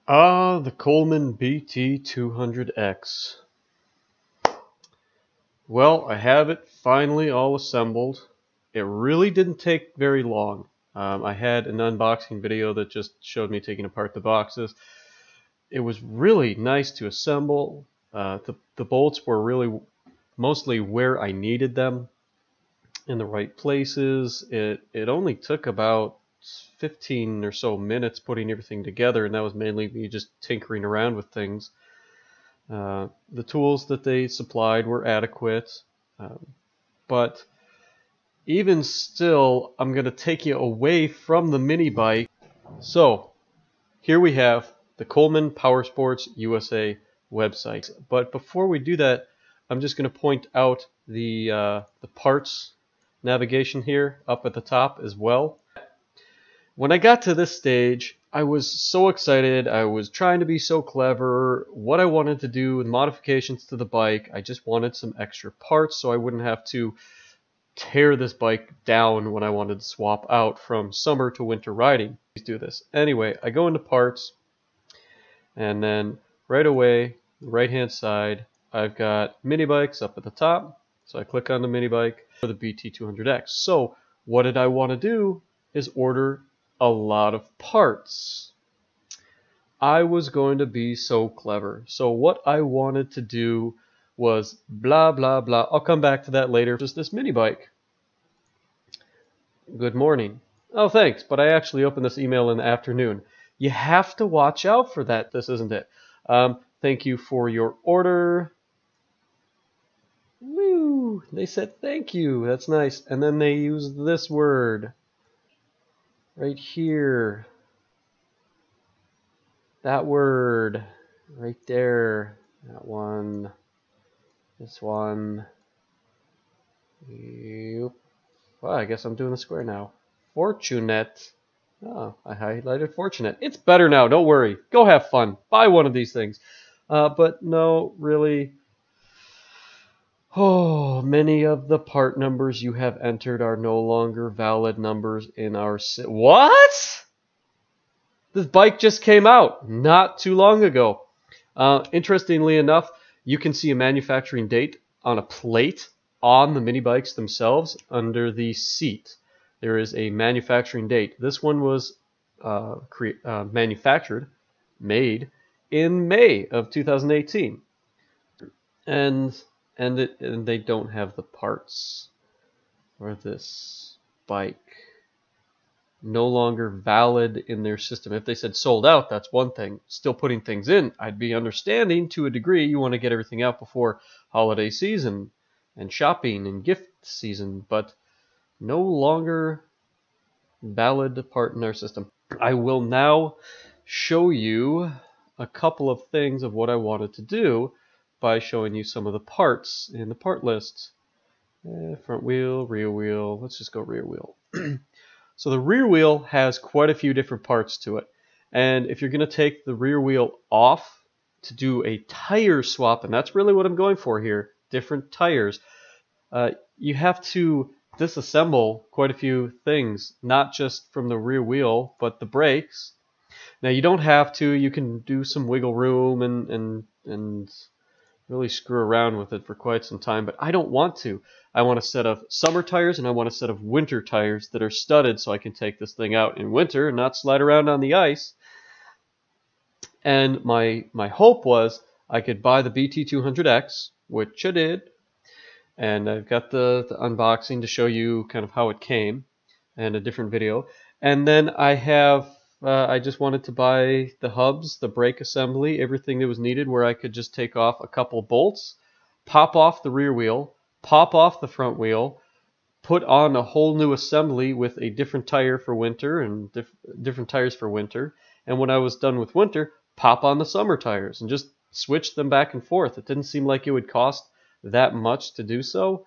The Coleman BT200X. Well, I have it finally all assembled. It really didn't take very long. I had an unboxing video that just showed me taking apart the boxes. It was really nice to assemble. The bolts were really mostly where I needed them, in the right places. It only took about 15 or so minutes putting everything together, and that was mainly me just tinkering around with things. The tools that they supplied were adequate, but even still, I'm going to take you away from the mini bike. So here we have the Coleman Powersports USA website. But before we do that, I'm just going to point out the parts navigation here up at the top as well. When I got to this stage, I was so excited. I was trying to be so clever. What I wanted to do with modifications to the bike, I just wanted some extra parts so I wouldn't have to tear this bike down when I wanted to swap out from summer to winter riding. Please do this. Anyway, I go into parts, and then right away, the right hand side, I've got mini bikes up at the top. So I click on the mini bike for the BT200X. So what did I want to do is order a lot of parts. I was going to be so clever. So what I wanted to do was blah blah blah. I'll come back to that later. Just this mini bike. Good morning. Oh, thanks, but I actually opened this email in the afternoon. You have to watch out for that. This isn't it. Thank you for your order. Woo! They said thank you. That's nice. And then they used this word right here. That word right there. That one. This one. Yep. Well, I guess I'm doing the square now. Fortunate. Oh, I highlighted fortunate. It's better now. Don't worry. Go have fun. Buy one of these things. But no, really. Oh, many of the part numbers you have entered are no longer valid numbers in our What? This bike just came out not too long ago. Interestingly enough, you can see a manufacturing date on a plate on the mini bikes themselves under the seat. There is a manufacturing date. This one was made in May of 2018. And they don't have the parts for this bike. No longer valid in their system. If they said sold out, that's one thing. Still putting things in, I'd be understanding to a degree. You want to get everything out before holiday season and shopping and gift season, but no longer valid part in our system. I will now show you a couple of things of what I wanted to do by showing you some of the parts in the part list. Front wheel, rear wheel. Let's just go rear wheel. So the rear wheel has quite a few different parts to it. And if you're going to take the rear wheel off to do a tire swap, and that's really what I'm going for here, different tires, you have to disassemble quite a few things, not just from the rear wheel, but the brakes. Now you don't have to. You can do some wiggle room and really screw around with it for quite some time, but I don't want to. I want a set of summer tires and I want a set of winter tires that are studded so I can take this thing out in winter and not slide around on the ice. And my hope was I could buy the BT200X, which I did, and I've got the unboxing to show you kind of how it came and a different video. And then I just wanted to buy the hubs, the brake assembly, everything that was needed, where I could just take off a couple bolts, pop off the rear wheel, pop off the front wheel, put on a whole new assembly with a different tire for winter and different tires for winter. And when I was done with winter, pop on the summer tires and just switch them back and forth. It didn't seem like it would cost that much to do so.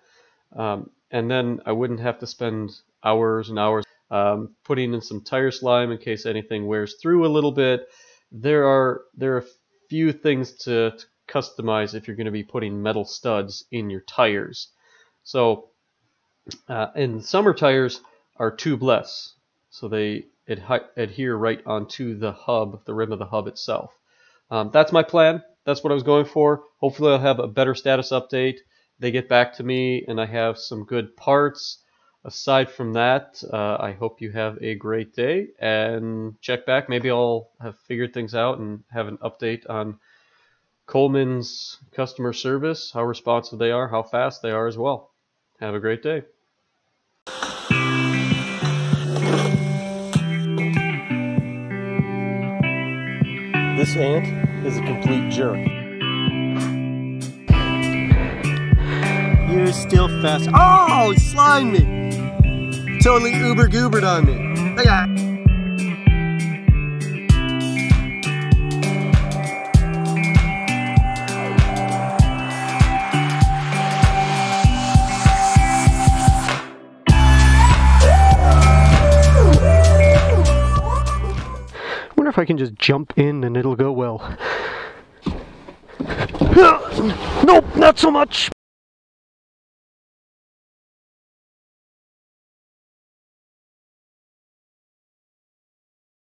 And then I wouldn't have to spend hours and hours putting in some tire slime in case anything wears through a little bit. There are a few things to customize if you're going to be putting metal studs in your tires. So and summer tires are tubeless, so they adhere right onto the hub, the rim of the hub itself. That's my plan. That's what I was going for. Hopefully I'll have a better status update. They get back to me and I have some good parts. Aside from that, I hope you have a great day and check back. Maybe I'll have figured things out and have an update on Coleman's customer service, how responsive they are, how fast they are as well. Have a great day. This ant is a complete jerk. You're still fast. Oh, he slimed me! Totally uber-goobered on me. Look at that. I wonder if I can just jump in and it'll go well. Nope, not so much.